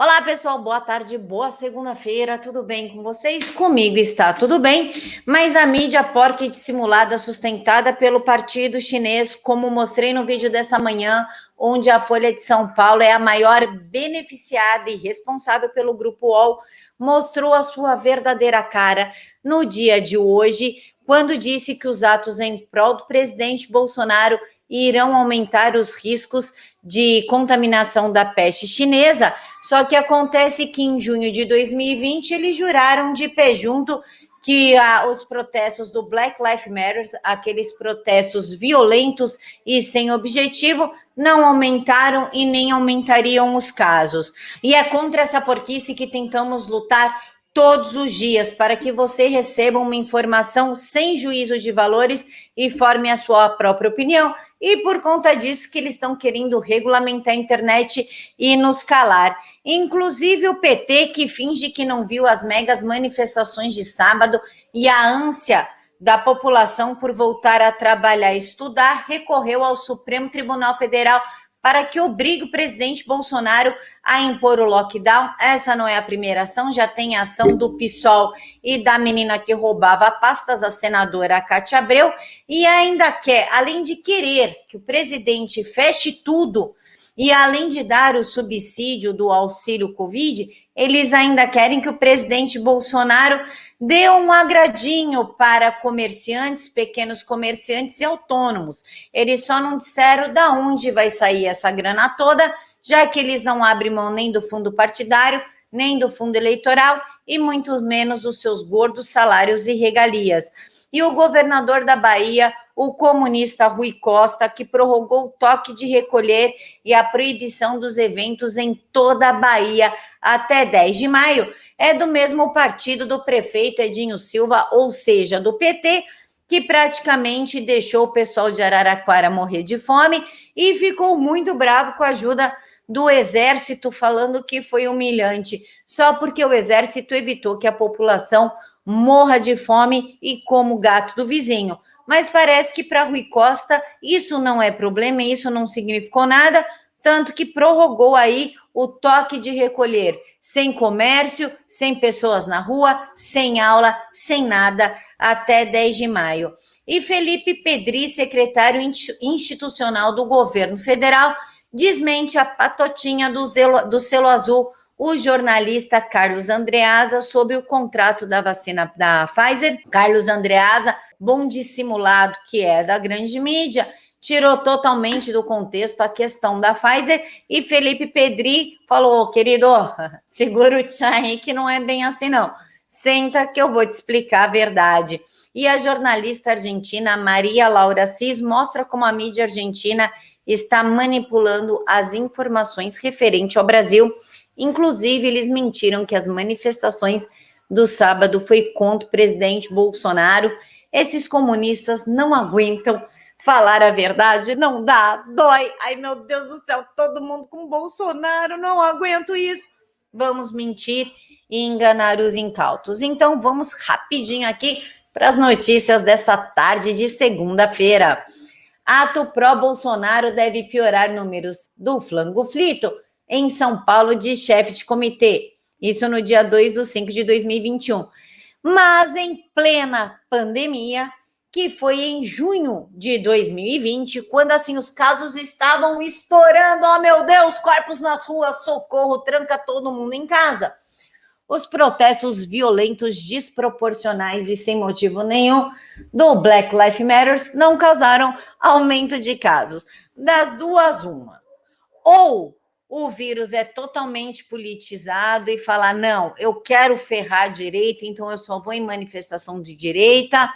Olá, pessoal, boa tarde, boa segunda-feira, tudo bem com vocês? Comigo está tudo bem, mas a mídia porca e dissimulada sustentada pelo partido chinês, como mostrei no vídeo dessa manhã, onde a Folha de São Paulo é a maior beneficiada e responsável pelo Grupo UOL, mostrou a sua verdadeira cara no dia de hoje, quando disse que os atos em prol do presidente Bolsonaro irão aumentar os riscos de contaminação da peste chinesa. Só que acontece que em junho de 2020 eles juraram de pé junto que os protestos do Black Lives Matter, aqueles protestos violentos e sem objetivo, não aumentaram e nem aumentariam os casos. E é contra essa porquice que tentamos lutar todos os dias, para que você receba uma informação sem juízo de valores e forme a sua própria opinião. E por conta disso que eles estão querendo regulamentar a internet e nos calar. Inclusive o PT, que finge que não viu as megas manifestações de sábado e a ânsia da população por voltar a trabalhar e estudar, recorreu ao Supremo Tribunal Federal para que obrigue o presidente Bolsonaro a impor o lockdown. Essa não é a primeira ação, já tem a ação do PSOL e da menina que roubava pastas, a senadora Cátia Abreu, e ainda quer, além de querer que o presidente feche tudo, e além de dar o subsídio do auxílio Covid, eles ainda querem que o presidente Bolsonaro dê um agradinho para comerciantes, pequenos comerciantes e autônomos. Eles só não disseram de onde vai sair essa grana toda, já que eles não abrem mão nem do fundo partidário, nem do fundo eleitoral e muito menos os seus gordos salários e regalias. E o governador da Bahia, o comunista Rui Costa, que prorrogou o toque de recolher e a proibição dos eventos em toda a Bahia até 10 de maio, é do mesmo partido do prefeito Edinho Silva, ou seja, do PT, que praticamente deixou o pessoal de Araraquara morrer de fome e ficou muito bravo com a ajuda do Exército, falando que foi humilhante, só porque o Exército evitou que a população morra de fome e como o gato do vizinho. Mas parece que para Rui Costa isso não é problema, isso não significou nada, tanto que prorrogou aí o toque de recolher, sem comércio, sem pessoas na rua, sem aula, sem nada, até 10 de maio. E Felipe Pedri, secretário institucional do governo federal, desmente a patotinha do selo azul, o jornalista Carlos Andreasa, sobre o contrato da vacina da Pfizer. Carlos Andreasa, bom dissimulado que é da grande mídia, tirou totalmente do contexto a questão da Pfizer, e Felipe Pedri falou: querido, segura o tchan aí que não é bem assim não, senta que eu vou te explicar a verdade. E a jornalista argentina Maria Laura Cis mostra como a mídia argentina está manipulando as informações referente ao Brasil. Inclusive, eles mentiram que as manifestações do sábado foi contra o presidente Bolsonaro. Esses comunistas não aguentam falar a verdade, não dá, dói. Ai, meu Deus do céu, todo mundo com Bolsonaro, não aguento isso. Vamos mentir e enganar os incautos. Então, vamos rapidinho aqui para as notícias dessa tarde de segunda-feira. Ato pró-Bolsonaro deve piorar números do flango flito em São Paulo, de chefe de comitê. Isso no dia 2/5 de 2021. Mas em plena pandemia, que foi em junho de 2020, quando assim os casos estavam estourando. Oh, meu Deus, corpos nas ruas, socorro, tranca todo mundo em casa. Os protestos violentos, desproporcionais e sem motivo nenhum do Black Lives Matter não causaram aumento de casos. Das duas, uma. Ou o vírus é totalmente politizado e falar, não, eu quero ferrar a direita, então eu só vou em manifestação de direita.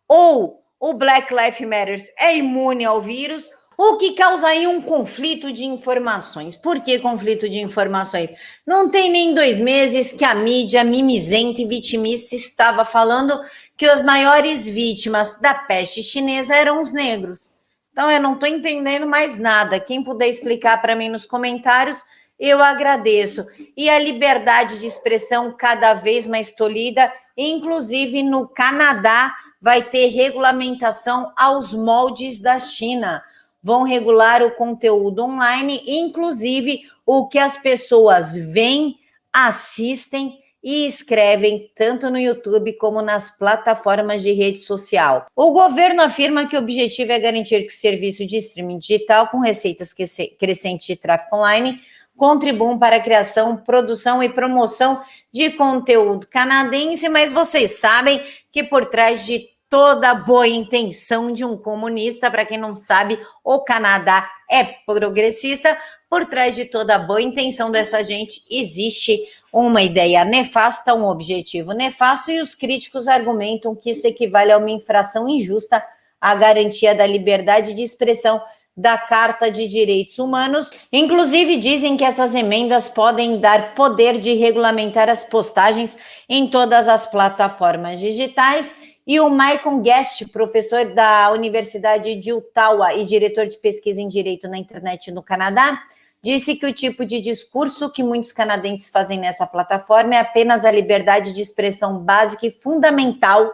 Ou o Black Lives Matter é imune ao vírus, o que causa aí um conflito de informações. Por que conflito de informações? Não tem nem 2 meses que a mídia mimizenta e vitimista estava falando que as maiores vítimas da peste chinesa eram os negros. Então, eu não estou entendendo mais nada. Quem puder explicar para mim nos comentários, eu agradeço. E a liberdade de expressão cada vez mais tolhida, inclusive no Canadá, vai ter regulamentação aos moldes da China. Vão regular o conteúdo online, inclusive o que as pessoas veem, assistem e escrevem tanto no YouTube como nas plataformas de rede social. O governo afirma que o objetivo é garantir que o serviço de streaming digital, com receitas crescentes de tráfego online, contribuam para a criação, produção e promoção de conteúdo canadense, mas vocês sabem que por trás de toda boa intenção de um comunista, para quem não sabe, o Canadá é progressista, por trás de toda boa intenção dessa gente existe uma ideia nefasta, um objetivo nefasto, e os críticos argumentam que isso equivale a uma infração injusta à garantia da liberdade de expressão da Carta de Direitos Humanos. Inclusive, dizem que essas emendas podem dar poder de regulamentar as postagens em todas as plataformas digitais. E o Michael Guest, professor da Universidade de Ottawa e diretor de pesquisa em Direito na Internet no Canadá, disse que o tipo de discurso que muitos canadenses fazem nessa plataforma é apenas a liberdade de expressão básica e fundamental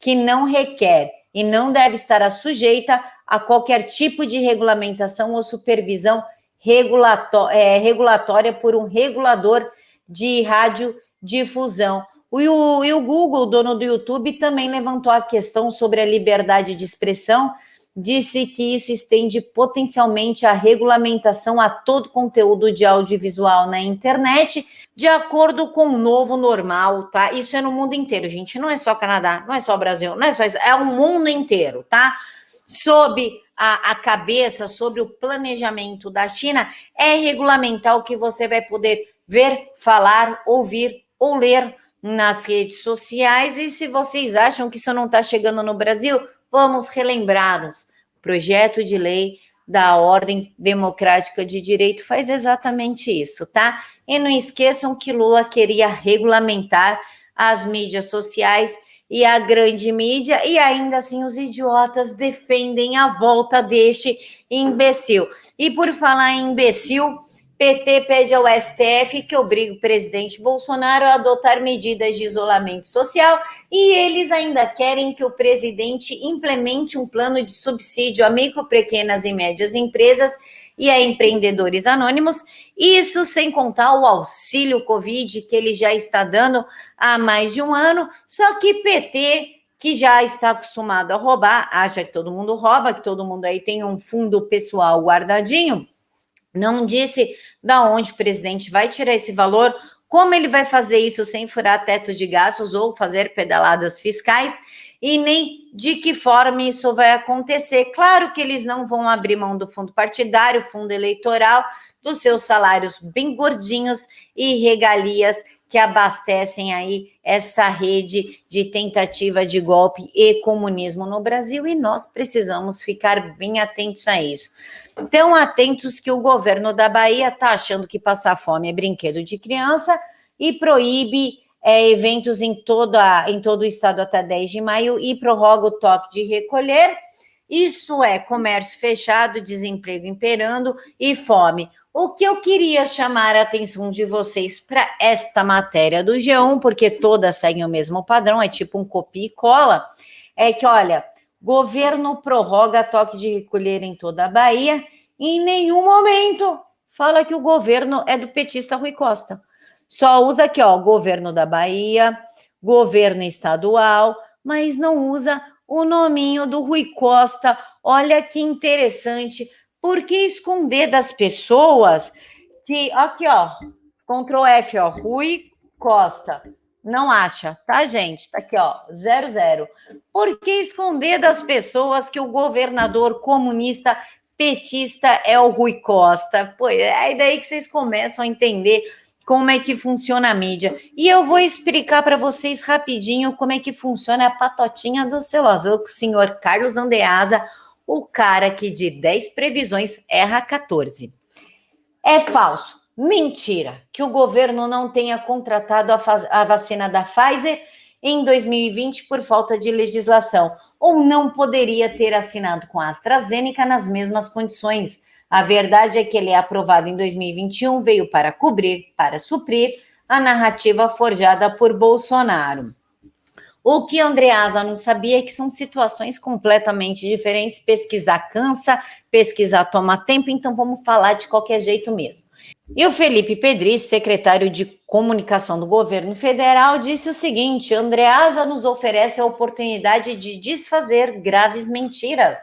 que não requer e não deve estar sujeita a qualquer tipo de regulamentação ou supervisão regulatória por um regulador de radiodifusão. E o Google, dono do YouTube, também levantou a questão sobre a liberdade de expressão, disse que isso estende potencialmente a regulamentação a todo conteúdo de audiovisual na internet, de acordo com o novo normal, tá? Isso é no mundo inteiro, gente, não é só Canadá, não é só Brasil, não é só isso, é o mundo inteiro, tá? Sob a cabeça, sobre o planejamento da China, é regulamentar o que você vai poder ver, falar, ouvir ou ler nas redes sociais. E se vocês acham que isso não está chegando no Brasil, vamos relembrar-nos. O projeto de lei da Ordem Democrática de Direito faz exatamente isso, tá? E não esqueçam que Lula queria regulamentar as mídias sociais e a grande mídia, e ainda assim os idiotas defendem a volta deste imbecil. E por falar em imbecil, PT pede ao STF que obrigue o presidente Bolsonaro a adotar medidas de isolamento social, e eles ainda querem que o presidente implemente um plano de subsídio a micro, pequenas e médias empresas e a empreendedores anônimos, isso sem contar o auxílio Covid que ele já está dando há mais de um ano. Só que PT, que já está acostumado a roubar, acha que todo mundo rouba, que todo mundo aí tem um fundo pessoal guardadinho, não disse da onde o presidente vai tirar esse valor, como ele vai fazer isso sem furar teto de gastos ou fazer pedaladas fiscais, e nem de que forma isso vai acontecer. Claro que eles não vão abrir mão do fundo partidário, fundo eleitoral, dos seus salários bem gordinhos e regalias que abastecem aí essa rede de tentativa de golpe e comunismo no Brasil, e nós precisamos ficar bem atentos a isso. Tão atentos que o governo da Bahia está achando que passar fome é brinquedo de criança e proíbe eventos em todo o estado até 10 de maio e prorroga o toque de recolher. Isto é, comércio fechado, desemprego imperando e fome. O que eu queria chamar a atenção de vocês para esta matéria do G1, porque todas seguem o mesmo padrão, é tipo um copia e cola, é que, olha, governo prorroga toque de recolher em toda a Bahia e em nenhum momento fala que o governo é do petista Rui Costa. Só usa aqui, ó, governo da Bahia, governo estadual, mas não usa o nominho do Rui Costa. Olha que interessante. Por que esconder das pessoas que, aqui, ó, Ctrl F, ó, Rui Costa. Não acha, tá, gente? Tá aqui, ó, 00. Por que esconder das pessoas que o governador comunista petista é o Rui Costa? Pô, é aí daí que vocês começam a entender como é que funciona a mídia. E eu vou explicar para vocês rapidinho como é que funciona a patotinha do selo azul com o senhor Carlos Andeasa, o cara que de 10 previsões erra 14. É falso, mentira, que o governo não tenha contratado a vacina da Pfizer em 2020 por falta de legislação, ou não poderia ter assinado com a AstraZeneca nas mesmas condições. A verdade é que ele é aprovado em 2021, veio para cobrir, para suprir a narrativa forjada por Bolsonaro. O que Andreasa não sabia é que são situações completamente diferentes. Pesquisar cansa, pesquisar toma tempo, então vamos falar de qualquer jeito mesmo. E o Felipe Pedriz, secretário de Comunicação do Governo Federal, disse o seguinte: Andreasa nos oferece a oportunidade de desfazer graves mentiras.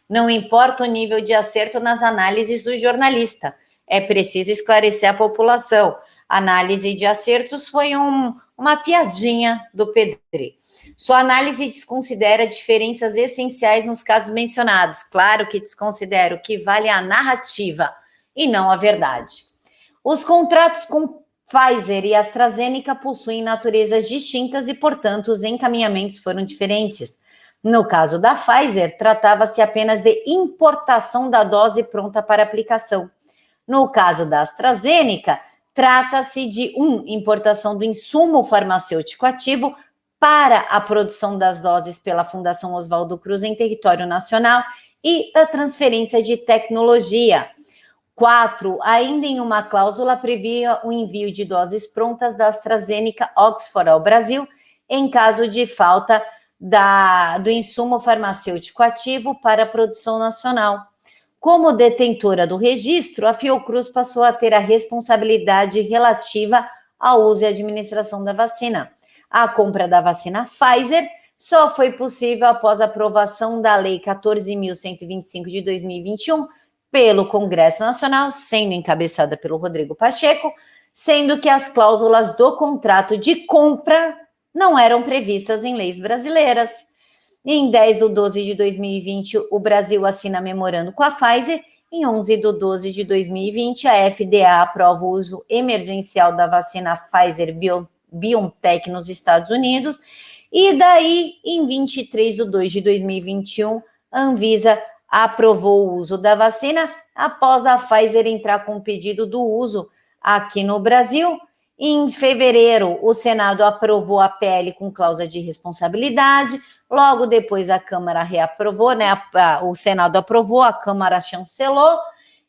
Não importa o nível de acerto nas análises do jornalista, é preciso esclarecer a população. Análise de acertos foi uma piadinha do Pedri. Sua análise desconsidera diferenças essenciais nos casos mencionados. Claro que desconsidero que vale a narrativa e não a verdade. Os contratos com Pfizer e AstraZeneca possuem naturezas distintas e, portanto, os encaminhamentos foram diferentes. No caso da Pfizer, tratava-se apenas de importação da dose pronta para aplicação. No caso da AstraZeneca, trata-se de importação do insumo farmacêutico ativo para a produção das doses pela Fundação Oswaldo Cruz em território nacional e da transferência de tecnologia. 4, ainda em uma cláusula, previa o envio de doses prontas da AstraZeneca Oxford ao Brasil, em caso de falta do insumo farmacêutico ativo para a produção nacional. Como detentora do registro, a Fiocruz passou a ter a responsabilidade relativa ao uso e administração da vacina. A compra da vacina Pfizer só foi possível após a aprovação da Lei 14.125 de 2021, pelo Congresso Nacional, sendo encabeçada pelo Rodrigo Pacheco, sendo que as cláusulas do contrato de compra não eram previstas em leis brasileiras. Em 10/12 de 2020, o Brasil assina memorando com a Pfizer. Em 11/12 de 2020, a FDA aprova o uso emergencial da vacina Pfizer-BioNTech nos Estados Unidos. E daí, em 23/2 de 2021, a Anvisa aprovou o uso da vacina após a Pfizer entrar com o pedido do uso aqui no Brasil. Em fevereiro, o Senado aprovou a PL com cláusula de responsabilidade. Logo depois, a Câmara reaprovou, né? O Senado aprovou, a Câmara chancelou.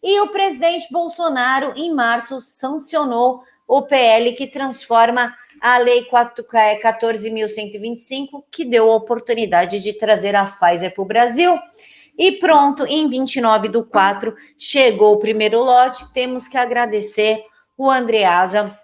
E o presidente Bolsonaro, em março, sancionou o PL que transforma a Lei 14.125, que deu a oportunidade de trazer a Pfizer para o Brasil. E pronto, em 29/4, chegou o primeiro lote. Temos que agradecer o Andreasa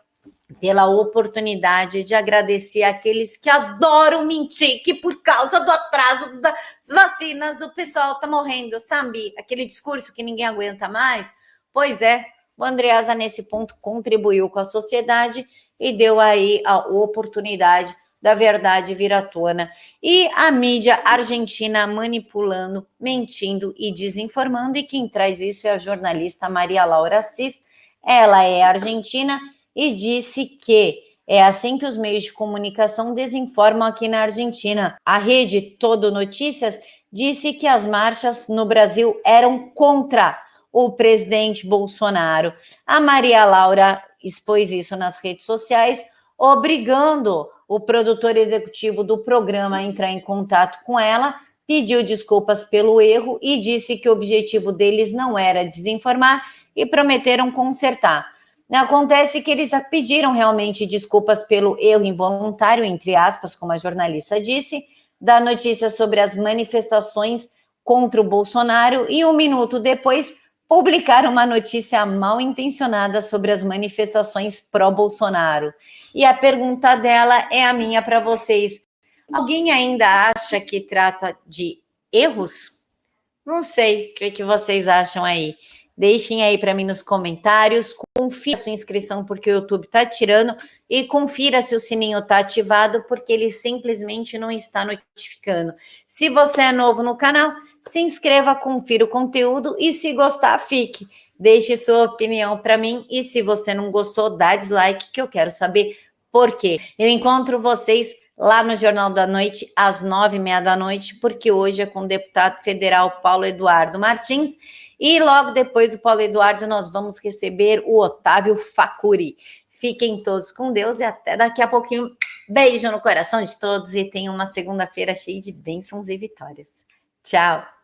pela oportunidade de agradecer aqueles que adoram mentir, que por causa do atraso das vacinas o pessoal está morrendo, sabe? Aquele discurso que ninguém aguenta mais. Pois é, o Andreasa nesse ponto contribuiu com a sociedade e deu aí a oportunidade da verdade vir à tona. E a mídia argentina manipulando, mentindo e desinformando, e quem traz isso é a jornalista Maria Laura Assis. Ela é argentina e disse que é assim que os meios de comunicação desinformam aqui na Argentina. A rede Todo Notícias disse que as marchas no Brasil eram contra o presidente Bolsonaro. A Maria Laura expôs isso nas redes sociais, obrigando o produtor executivo do programa a entrar em contato com ela, pediu desculpas pelo erro e disse que o objetivo deles não era desinformar e prometeram consertar. Acontece que eles pediram realmente desculpas pelo erro involuntário, entre aspas, como a jornalista disse, da notícia sobre as manifestações contra o Bolsonaro, e 1 minuto depois publicaram uma notícia mal intencionada sobre as manifestações pró-Bolsonaro. E a pergunta dela é a minha para vocês. Alguém ainda acha que trata de erros? Não sei, o que vocês acham aí? Deixem aí para mim nos comentários, confira a sua inscrição porque o YouTube está tirando e confira se o sininho está ativado porque ele simplesmente não está notificando. Se você é novo no canal, se inscreva, confira o conteúdo e se gostar, fique. Deixe sua opinião para mim e se você não gostou, dá dislike que eu quero saber por quê. Eu encontro vocês lá no Jornal da Noite às 9h30 porque hoje é com o deputado federal Paulo Eduardo Martins. E logo depois do Paulo Eduardo, nós vamos receber o Otávio Facuri. Fiquem todos com Deus e até daqui a pouquinho. Beijo no coração de todos e tenham uma segunda-feira cheia de bênçãos e vitórias. Tchau!